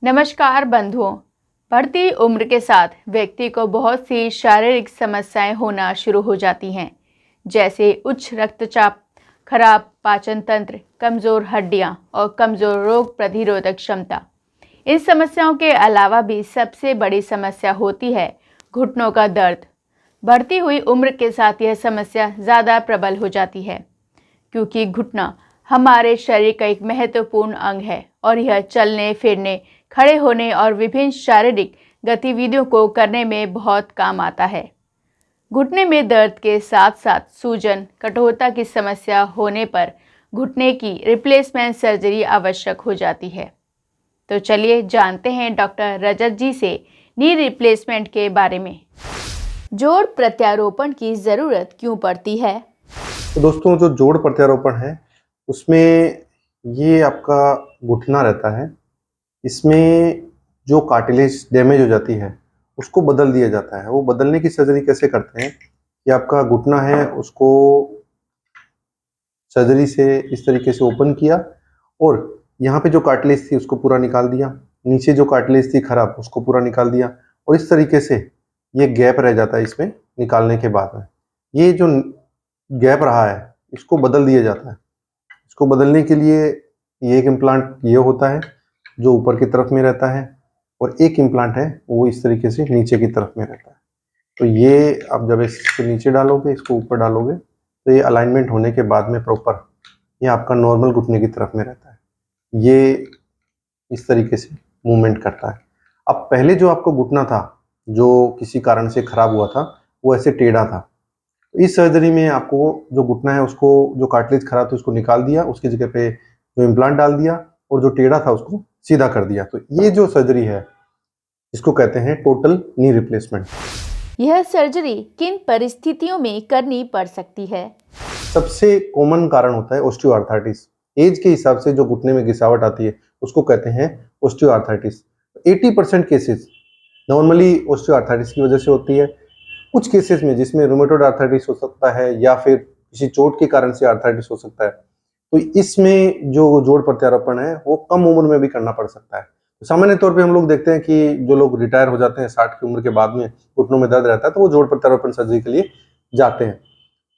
नमस्कार बंधुओं। बढ़ती उम्र के साथ व्यक्ति को बहुत सी शारीरिक समस्याएं होना शुरू हो जाती हैं, जैसे उच्च रक्तचाप, खराब पाचन तंत्र, कमज़ोर हड्डियां और कमज़ोर रोग प्रतिरोधक क्षमता। इन समस्याओं के अलावा भी सबसे बड़ी समस्या होती है घुटनों का दर्द। बढ़ती हुई उम्र के साथ यह समस्या ज़्यादा प्रबल हो जाती है, क्योंकि घुटना हमारे शरीर का एक महत्वपूर्ण अंग है और यह चलने फिरने, खड़े होने और विभिन्न शारीरिक गतिविधियों को करने में बहुत काम आता है। घुटने में दर्द के साथ साथ सूजन, कठोरता की समस्या होने पर घुटने की रिप्लेसमेंट सर्जरी आवश्यक हो जाती है। तो चलिए जानते हैं डॉक्टर रजत जी से नी रिप्लेसमेंट के बारे में। जोड़ प्रत्यारोपण की ज़रूरत क्यों पड़ती है? तो दोस्तों, जो जोड़ प्रत्यारोपण है उसमें ये आपका घुटना रहता है, इसमें जो कार्टिलेज डैमेज हो जाती है उसको बदल दिया जाता है। वो बदलने की सर्जरी कैसे करते हैं कि आपका घुटना है उसको सर्जरी से इस तरीके से ओपन किया और यहाँ पे जो कार्टिलेज थी उसको पूरा निकाल दिया, नीचे जो कार्टिलेज थी खराब उसको पूरा निकाल दिया और इस तरीके से ये गैप रह जाता है। इसमें निकालने के बाद में ये जो गैप रहा है इसको बदल दिया जाता है। इसको बदलने के लिए ये एक इम्प्लांट ये होता है जो ऊपर की तरफ में रहता है और एक इम्प्लांट है वो इस तरीके से नीचे की तरफ में रहता है। तो ये आप जब इसको नीचे डालोगे, इसको ऊपर डालोगे, तो ये अलाइनमेंट होने के बाद में प्रॉपर ये आपका नॉर्मल घुटने की तरफ में रहता है। ये इस तरीके से मूवमेंट करता है। अब पहले जो आपको घुटना था जो किसी कारण से खराब हुआ था वो ऐसे टेढ़ा था। तो इस सर्जरी में आपको जो घुटना है उसको जो कार्टिलेज खराब था उसको निकाल दिया, उसकी जगह पे जो इम्प्लांट डाल दिया और जो टेढ़ा था उसको सीधा कर दिया। तो ये जो सर्जरी है इसको कहते हैं टोटल नी रिप्लेसमेंट। यह सर्जरी किन परिस्थितियों में करनी पड़ सकती है? सबसे कॉमन कारण होता है ऑस्टियोआर्थराइटिस। एज के हिसाब से जो घुटने में घिसावट आती है उसको कहते हैं ऑस्टियोआर्थराइटिस। 80% केसेस नॉर्मली ऑस्टियोआर्थराइटिस की वजह से होती है। कुछ केसेस में जिसमें रूमेटॉइड आर्थराइटिस हो सकता है या फिर किसी चोट के कारण से आर्थराइटिस हो सकता है, तो इसमें जो जोड़ प्रत्यारोपण है वो कम उम्र में भी करना पड़ सकता है। तो सामान्य तौर पे हम लोग देखते हैं कि जो लोग रिटायर हो जाते हैं 60 की उम्र के बाद में, घुटनों में दर्द रहता है तो वो जोड़ प्रत्यारोपण सर्जरी के लिए जाते हैं।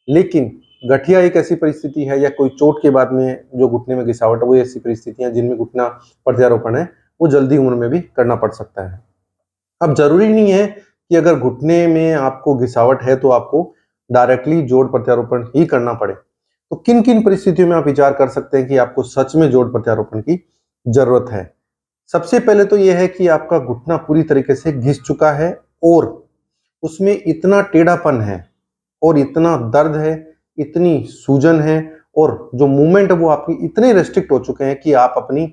लेकिन गठिया एक ऐसी परिस्थिति है या कोई चोट के बाद में जो घुटने में घिसावट है वो ऐसी परिस्थितियां जिनमें घुटना प्रत्यारोपण है वो जल्दी उम्र में भी करना पड़ सकता है। अब जरूरी नहीं है कि अगर घुटने में आपको घिसावट है तो आपको डायरेक्टली जोड़ प्रत्यारोपण ही करना पड़े। तो किन किन परिस्थितियों में आप विचार कर सकते हैं कि आपको सच में जोड़ प्रत्यारोपण की जरूरत है? सबसे पहले तो यह है कि आपका घुटना पूरी तरीके से घिस चुका है और उसमें इतना टेढ़ापन है और इतना दर्द है, इतनी सूजन है और जो मूवमेंट है वो आपकी इतने रेस्ट्रिक्ट हो चुके हैं कि आप अपनी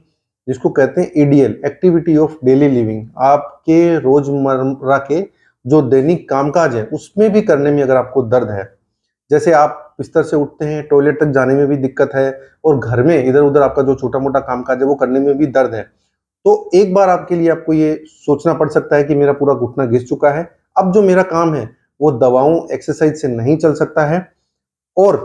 जिसको कहते हैं EDL, activity of daily living, आपके रोजमर्रा के जो दैनिक कामकाज है उसमें भी करने में अगर आपको दर्द है, जैसे आप बिस्तर से उठते हैं, टॉयलेट तक जाने में भी दिक्कत है और घर में इधर उधर आपका जो छोटा मोटा कामकाज है वो करने में भी दर्द है, तो एक बार आपके लिए आपको ये सोचना पड़ सकता है कि मेरा पूरा घुटना घिस चुका है, अब जो मेरा काम है वो दवाओं एक्सरसाइज से नहीं चल सकता है। और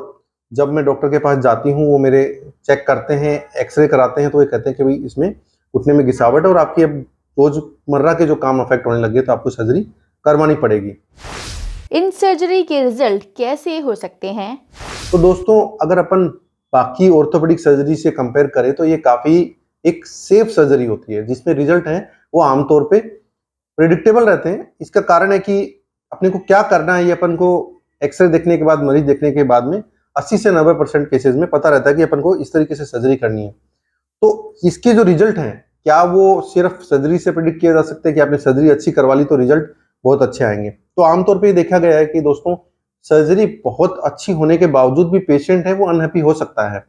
जब मैं डॉक्टर के पास जाती हूँ वो मेरे चेक करते हैं, एक्सरे कराते हैं, तो ये कहते हैं कि भाई इसमें घुटने में घिसावट है और आपकी अब रोजमर्रा के जो काम अफेक्ट होने लगे तो आपको सर्जरी करवानी पड़ेगी। इन सर्जरी के रिजल्ट कैसे हो सकते हैं? तो दोस्तों, अगर अपन बाकी ऑर्थोपेडिक सर्जरी से कंपेयर करें तो ये काफी एक सेफ सर्जरी होती है जिसमें रिजल्ट है वो आमतौर पे प्रिडिक्टेबल रहते हैं। इसका कारण है कि अपने को क्या करना है ये अपन को एक्सरे देखने के बाद, मरीज देखने के बाद में 80 से 90% केसेस में पता रहता है कि अपन को इस तरीके से सर्जरी करनी है। तो इसके जो रिजल्ट हैं क्या वो सिर्फ सर्जरी से प्रिडिक्ट किया जा सकता है कि आपने सर्जरी अच्छी करवा ली तो रिजल्ट बहुत अच्छे आएंगे? तो आमतौर पर देखा गया है कि दोस्तों सर्जरी बहुत अच्छी होने के बावजूद भी पेशेंट है वो अनहैप्पी हो सकता है।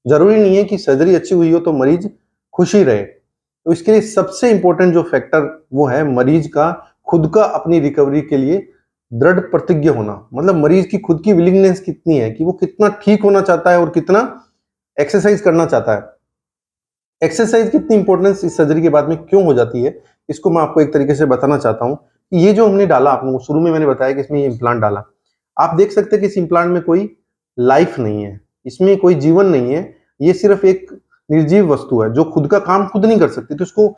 जरूरी नहीं है कि सर्जरी अच्छी हुई हो तो मरीज खुश ही रहे। तो इसके लिए सबसे इंपॉर्टेंट जो फैक्टर वो है मरीज का खुद का अपनी रिकवरी के लिए दृढ़ प्रतिज्ञ होना। मतलब मरीज की खुद की विलिंगनेस कितनी है कि वो कितना ठीक होना चाहता है और कितना एक्सरसाइज करना चाहता है। एक्सरसाइज की इतनी इंपॉर्टेंस इस सर्जरी के बाद में क्यों हो जाती है इसको मैं आपको एक तरीके से बताना चाहता हूं कि ये जो हमने डाला, आपको शुरू में मैंने बताया कि इसमें ये इम्प्लांट डाला, आप देख सकते हैं कि इस इम्प्लांट में कोई लाइफ नहीं है, इसमें कोई जीवन नहीं है, ये सिर्फ एक निर्जीव वस्तु है जो खुद का काम खुद नहीं कर सकती। तो इसको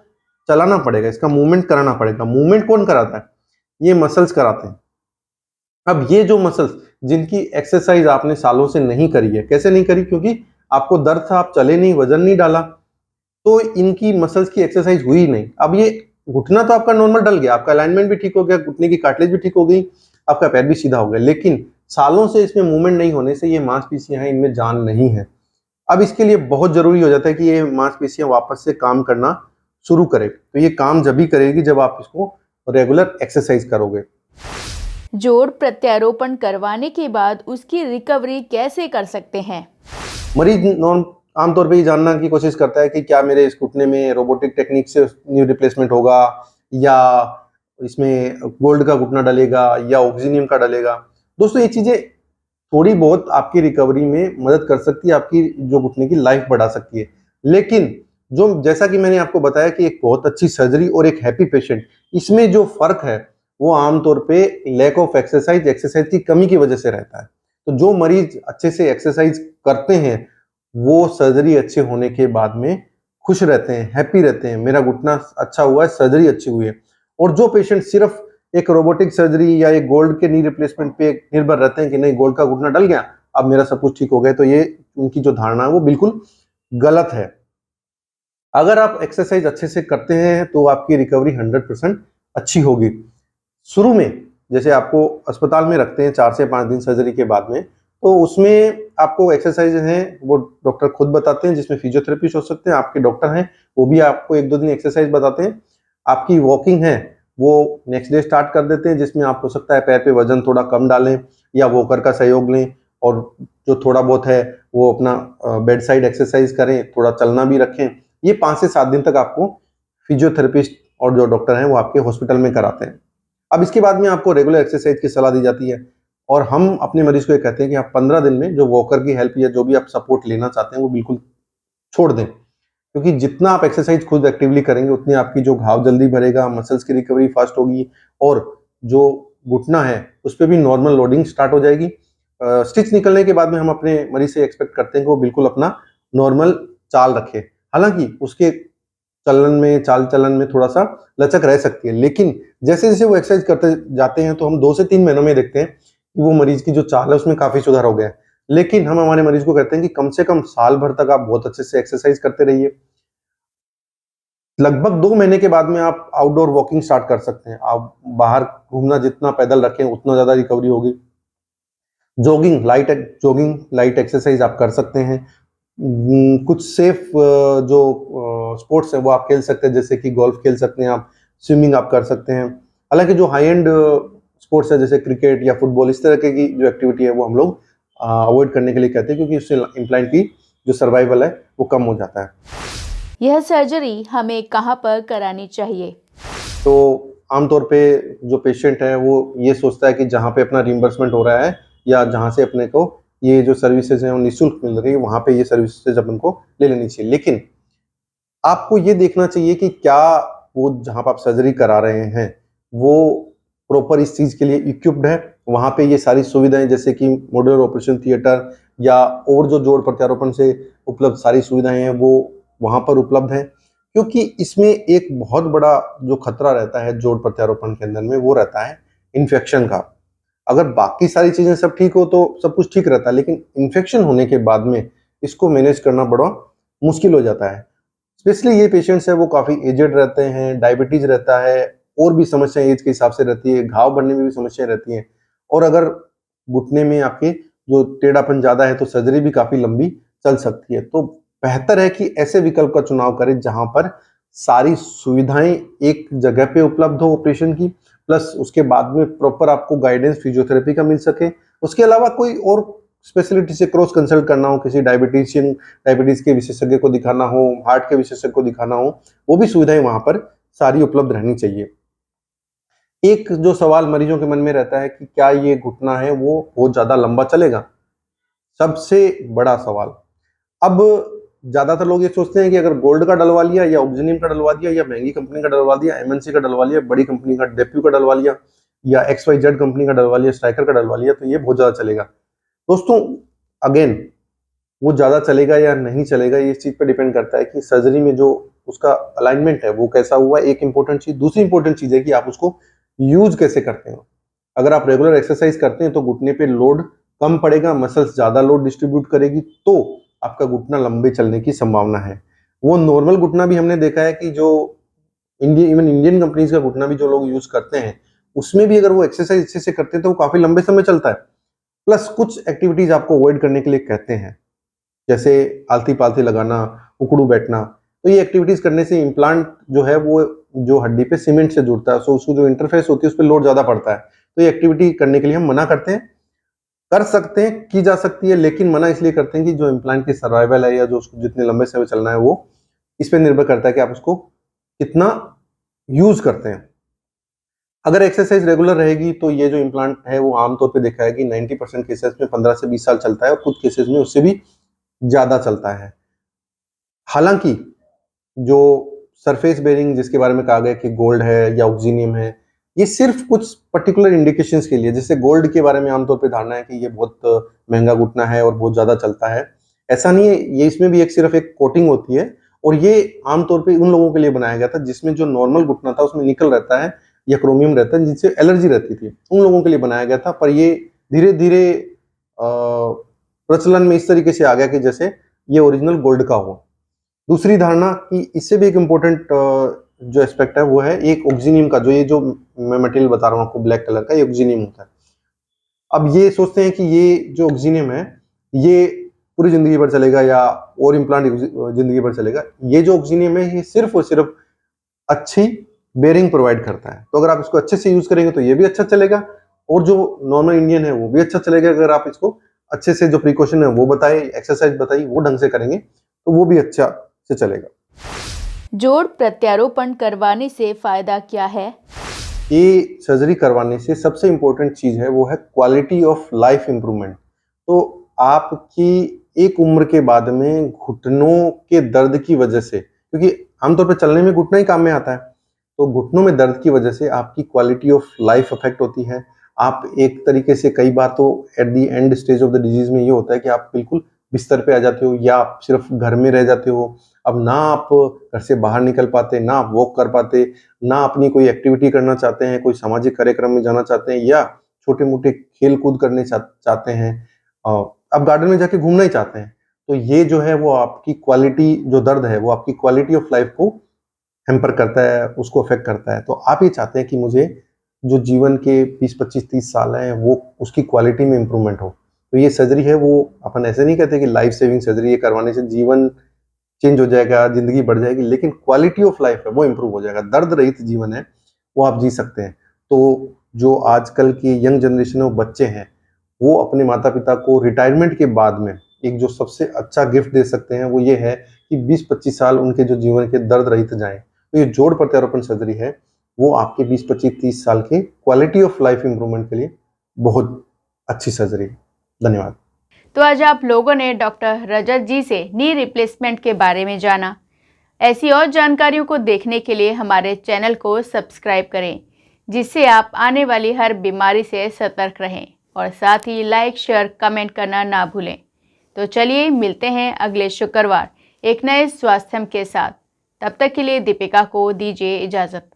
चलाना पड़ेगा, इसका मूवमेंट कराना पड़ेगा। मूवमेंट कौन कराता है? ये मसल्स कराते हैं। अब ये जो मसल्स जिनकी एक्सरसाइज आपने सालों से नहीं करी है, कैसे नहीं करी? क्योंकि आपको दर्द था, आप चले नहीं, वजन नहीं डाला, तो इनकी मसल्स की एक्सरसाइज हुई नहीं। अब ये घुटना तो आपका नॉर्मल डल गया, आपका अलाइनमेंट भी ठीक हो गया, घुटने की कार्टिलेज भी ठीक हो गई, आपका पैर भी सीधा हो गया, लेकिन सालों से इसमें मूवमेंट नहीं होने से ये मांसपेशियां हैं, इनमें जान नहीं है। अब इसके लिए बहुत जरूरी हो जाता है कि ये मांसपेशियां वापस से काम करना शुरू करें। तो ये काम जब भी करेगी जब आप इसको रेगुलर एक्सरसाइज करोगे। जोड़ प्रत्यारोपण करवाने के बाद उसकी रिकवरी कैसे कर सकते हैं? मरीज आमतौर पे ये जानना की कोशिश करता है कि क्या मेरे इस घुटने में रोबोटिक टेक्निक से न्यू रिप्लेसमेंट होगा, या इसमें गोल्ड का घुटना डलेगा, या ऑक्सीनियम का डलेगा। दोस्तों, ये चीजें थोड़ी बहुत आपकी रिकवरी में मदद कर सकती है, आपकी जो घुटने की लाइफ बढ़ा सकती है, लेकिन जो जैसा कि मैंने आपको बताया कि एक बहुत अच्छी सर्जरी और एक हैप्पी पेशेंट, इसमें जो फर्क है वो आमतौर पे लैक ऑफ एक्सरसाइज की कमी की वजह से रहता है। तो जो मरीज अच्छे से एक्सरसाइज करते हैं वो सर्जरी अच्छे होने के बाद में खुश रहते हैं, हैप्पी रहते हैं, मेरा घुटना अच्छा हुआ है, सर्जरी अच्छी हुई है। और जो पेशेंट सिर्फ एक रोबोटिक सर्जरी या एक गोल्ड के नी रिप्लेसमेंट पे निर्भर रहते हैं कि नहीं गोल्ड का घुटना डल गया, अब मेरा सब कुछ ठीक हो गया, तो ये उनकी जो धारणा है वो बिल्कुल गलत है। अगर आप एक्सरसाइज अच्छे से करते हैं तो आपकी रिकवरी 100% अच्छी होगी। शुरू में जैसे आपको अस्पताल में रखते हैं 4 से 5 दिन सर्जरी के बाद में, तो उसमें आपको एक्सरसाइज हैं वो डॉक्टर खुद बताते हैं, जिसमें फिजियोथेरेपिस्ट हो सकते हैं, आपके डॉक्टर हैं वो भी आपको 1-2 दिन एक्सरसाइज बताते हैं। आपकी वॉकिंग है वो नेक्स्ट डे स्टार्ट कर देते हैं, जिसमें आप हो सकता है पैर पे वजन थोड़ा कम डालें या वॉकर का सहयोग लें, और जो थोड़ा बहुत है वो अपना बेड साइड एक्सरसाइज करें, थोड़ा चलना भी रखें। ये 5 से 7 दिन तक आपको फिजियोथेरेपिस्ट और जो डॉक्टर हैं वो आपके हॉस्पिटल में कराते हैं। अब इसके बाद में आपको रेगुलर एक्सरसाइज की सलाह दी जाती है, और हम अपने मरीज को ये कहते हैं कि आप 15 दिन में जो वॉकर की हेल्प या जो भी आप सपोर्ट लेना चाहते हैं वो बिल्कुल छोड़ दें, क्योंकि जितना आप एक्सरसाइज खुद एक्टिवली करेंगे उतनी आपकी जो घाव जल्दी भरेगा, मसल्स की रिकवरी फास्ट होगी, और जो घुटना है उस पर भी नॉर्मल लोडिंग स्टार्ट हो जाएगी। स्टिच निकलने के बाद में हम अपने मरीज से एक्सपेक्ट करते हैं कि वो बिल्कुल अपना नॉर्मल चाल रखे। हालांकि उसके चाल चलन में थोड़ा सा लचक रह सकती है, लेकिन जैसे जैसे वो एक्सरसाइज करते जाते हैं तो हम 2 से 3 महीनों में देखते हैं कि वो मरीज की जो चाल है उसमें काफी सुधार हो गया है। लेकिन हम हमारे मरीज को कहते हैं कि कम से कम साल भर तक आप बहुत अच्छे से एक्सरसाइज करते रहिए। लगभग 2 महीने के बाद में आप आउटडोर वॉकिंग स्टार्ट कर सकते हैं। आप बाहर घूमना जितना पैदल रखें उतना ज्यादा रिकवरी होगी। जॉगिंग लाइट एक्सरसाइज आप कर सकते हैं। कुछ सेफ जो स्पोर्ट्स है वो आप खेल सकते हैं, जैसे कि गोल्फ खेल सकते हैं आप, स्विमिंग आप कर सकते हैं। हालांकि जो हाई एंड स्पोर्ट्स है जैसे क्रिकेट या फुटबॉल, इस तरह की जो एक्टिविटी है वो हम लोग अवॉइड करने के लिए कहते हैं, क्योंकि उससे इम्प्लांट की जो सर्वाइवल है वो कम हो जाता है। यह सर्जरी हमें कहाँ पर करानी चाहिए? तो आमतौर पे जो पेशेंट है वो ये सोचता है कि जहाँ पे अपना रिम्बर्समेंट हो रहा है या जहाँ से अपने को ये जो सर्विसेज हैं वो निःशुल्क मिल रही है, वहाँ पे ये सर्विसेज अपन को ले लेनी चाहिए। लेकिन आपको ये देखना चाहिए कि क्या वो जहाँ पर आप सर्जरी करा रहे हैं वो प्रॉपर इस चीज़ के लिए इक्विप्ड है, वहाँ पे ये सारी सुविधाएं जैसे कि मॉड्यूलर ऑपरेशन थिएटर या और जो जोड़ प्रत्यारोपण से उपलब्ध सारी सुविधाएं हैं वो वहाँ पर उपलब्ध हैं। क्योंकि इसमें एक बहुत बड़ा जो खतरा रहता है जोड़ प्रत्यारोपण के अंदर में वो रहता है इन्फेक्शन का। अगर बाकी सारी चीजें सब ठीक हो तो सब कुछ ठीक रहता है, लेकिन इन्फेक्शन होने के बाद में इसको मैनेज करना बड़ा मुश्किल हो जाता है। स्पेशली ये पेशेंट्स है वो काफी एजेड रहते हैं, डायबिटीज रहता है, और भी समस्याएं एज के हिसाब से रहती है, घाव बनने में भी समस्याएं रहती हैं, और अगर घुटने में आपके जो टेढ़ापन ज्यादा है तो सर्जरी भी काफी लंबी चल सकती है। तो बेहतर है कि ऐसे विकल्प का चुनाव करें जहां पर सारी सुविधाएं एक जगह पे उपलब्ध हो ऑपरेशन की, प्लस उसके बाद में प्रॉपर आपको गाइडेंस फिजियोथेरेपी का मिल सके। उसके अलावा कोई और स्पेशलिटी से क्रॉस कंसल्ट करना हो, किसी डायबिटीज के विशेषज्ञ को दिखाना हो, हार्ट के विशेषज्ञ को दिखाना हो, वो भी सुविधाएं वहां पर सारी उपलब्ध रहनी चाहिए। एक जो सवाल मरीजों के मन में रहता है कि क्या ये घुटना है वो बहुत ज्यादा लंबा चलेगा, सबसे बड़ा सवाल। अब ज्यादातर लोग ये सोचते हैं कि अगर गोल्ड का डलवा लिया या ऑक्सीनियम का डलवा दिया या महंगी कंपनी का डलवा दिया, एमएनसी का डलवा लिया, बड़ी कंपनी का डेप्यू का डलवा लिया या XYZ कंपनी का डलवा लिया, स्ट्राइकर का डलवा लिया, तो ये बहुत ज्यादा चलेगा। दोस्तों अगेन वो ज्यादा चलेगा या नहीं चलेगा ये इस चीज पर डिपेंड करता है कि सर्जरी में जो उसका अलाइनमेंट है वो कैसा हुआ, एक इंपॉर्टेंट चीज। दूसरी इंपॉर्टेंट चीज है कि आप उसको यूज कैसे करते हो। अगर आप रेगुलर एक्सरसाइज करते हैं तो घुटने पे लोड कम पड़ेगा, मसल्स ज्यादा लोड डिस्ट्रीब्यूट करेगी, तो आपका घुटना लंबे चलने की संभावना है। वो नॉर्मल घुटना भी हमने देखा है कि जो इवन इंडियन कंपनीज का घुटना भी जो लोग यूज करते हैं, उसमें भी अगर वो एक्सरसाइज अच्छे से करते हैं तो वो काफी लंबे समय चलता है। प्लस कुछ एक्टिविटीज आपको अवॉइड करने के लिए कहते हैं, जैसे आलती पालती लगाना, उकड़ू बैठना। तो ये एक्टिविटीज करने से इम्प्लांट जो है वो जो हड्डी पे सीमेंट से जुड़ता है, सो उसको जो इंटरफेस होती है उस पर लोड ज्यादा पड़ता है। तो ये एक्टिविटी करने के लिए हम मना करते हैं। कर सकते हैं, की जा सकती है, लेकिन मना इसलिए करते हैं कि जो इम्प्लांट की सर्वाइवल है या जो उसको जितने लंबे समय चलना है वो इस पर निर्भर करता है कि आप उसको कितना यूज करते हैं। अगर एक्सरसाइज रेगुलर रहेगी तो ये जो इम्प्लांट है वो आमतौर पे देखा है कि 90% केसेस में 15 से 20 साल चलता है और कुछ केसेस में उससे भी ज्यादा चलता है। हालांकि जो सरफेस बेरिंग जिसके बारे में कहा गया कि गोल्ड है या ऑक्सीनियम है, ये सिर्फ कुछ पर्टिकुलर इंडिकेशंस के लिए, जैसे गोल्ड के बारे में आमतौर पे धारणा है कि ये बहुत महंगा घुटना है और बहुत ज्यादा चलता है। ऐसा नहीं है, ये इसमें भी सिर्फ एक कोटिंग होती है और ये आमतौर पे उन लोगों के लिए बनाया गया था जिसमें जो नॉर्मल घुटना था उसमें निकल रहता है या क्रोमियम रहता है जिससे एलर्जी रहती थी, उन लोगों के लिए बनाया गया था। पर ये धीरे धीरे प्रचलन में इस तरीके से आ गया कि जैसे ये ओरिजिनल गोल्ड का हो। दूसरी धारणा कि इससे भी एक इम्पोर्टेंट जो एस्पेक्ट है वो है एक ऑक्सीनियम का, जो ये जो मैं मटेरियल बता रहा हूँ आपको ब्लैक कलर का, ये ऑक्सीनियम होता है। अब ये सोचते हैं कि ये जो ऑक्सीनियम है ये पूरी जिंदगी भर चलेगा या और इम्प्लांट जिंदगी भर चलेगा। ये जो ऑक्सीनियम है ये सिर्फ और सिर्फ अच्छी बेरिंग प्रोवाइड करता है। तो अगर आप इसको अच्छे से यूज करेंगे तो ये भी अच्छा चलेगा और जो नॉर्मल इंडियन है वो भी अच्छा चलेगा। अगर आप इसको अच्छे से जो प्रिकॉशन है वो बताए, एक्सरसाइज बताई, वो ढंग से करेंगे तो वो भी अच्छा से चलेगा। जोड़ प्रत्यारोपण करवाने से फायदा क्या है? ये सर्जरी करवाने से सबसे इम्पोर्टेंट चीज है वो है क्वालिटी ऑफ लाइफ इंप्रूवमेंट। तो आपकी एक उम्र के बाद में घुटनों के दर्द की वजह से, क्योंकि आमतौर पर चलने में घुटना ही काम में आता है, तो घुटनों में दर्द की वजह से आपकी क्वालिटी ऑफ लाइफ अफेक्ट होती है। आप एक तरीके से कई बार तो at the end stage of the disease में ये होता है कि आप बिल्कुल बिस्तर पे आ जाते हो या आप सिर्फ घर में रह जाते हो। अब ना आप घर से बाहर निकल पाते, ना आप वॉक कर पाते, ना अपनी कोई एक्टिविटी करना चाहते हैं, कोई सामाजिक कार्यक्रम में जाना चाहते हैं या छोटे मोटे खेल कूद करने चाहते हैं, आप गार्डन में जाके घूमना ही चाहते हैं। तो ये जो है वो आपकी क्वालिटी, जो दर्द है वो आपकी क्वालिटी ऑफ लाइफ को हैम्पर करता है, उसको अफेक्ट करता है। तो आप ये चाहते हैं कि मुझे जो जीवन के 20, 25, 30 साल हैं वो उसकी क्वालिटी में इंप्रूवमेंट हो। तो ये सर्जरी है वो अपन ऐसे नहीं कहते कि लाइफ सेविंग सर्जरी ये करवाने से जीवन चेंज हो जाएगा, जिंदगी बढ़ जाएगी, लेकिन क्वालिटी ऑफ लाइफ है वो इंप्रूव हो जाएगा। दर्द रहित जीवन है वो आप जी सकते हैं। तो जो आजकल की यंग जनरेशन में बच्चे हैं वो अपने माता पिता को रिटायरमेंट के बाद में एक जो सबसे अच्छा गिफ्ट दे सकते हैं वो ये है कि 20-25 साल उनके जो जीवन के दर्द रहित जाएं। तो ये जोड़ प्रत्यारोपण सर्जरी है वो आपके 20-25-30 साल के क्वालिटी ऑफ लाइफ इंप्रूवमेंट के लिए बहुत अच्छी सर्जरी है। धन्यवाद। तो आज आप लोगों ने डॉक्टर रजत जी से नी रिप्लेसमेंट के बारे में जाना। ऐसी और जानकारियों को देखने के लिए हमारे चैनल को सब्सक्राइब करें, जिससे आप आने वाली हर बीमारी से सतर्क रहें और साथ ही लाइक, शेयर, कमेंट करना ना भूलें। तो चलिए मिलते हैं अगले शुक्रवार एक नए स्वास्थ्य के साथ। तब तक के लिए दीपिका को दीजिए इजाज़त।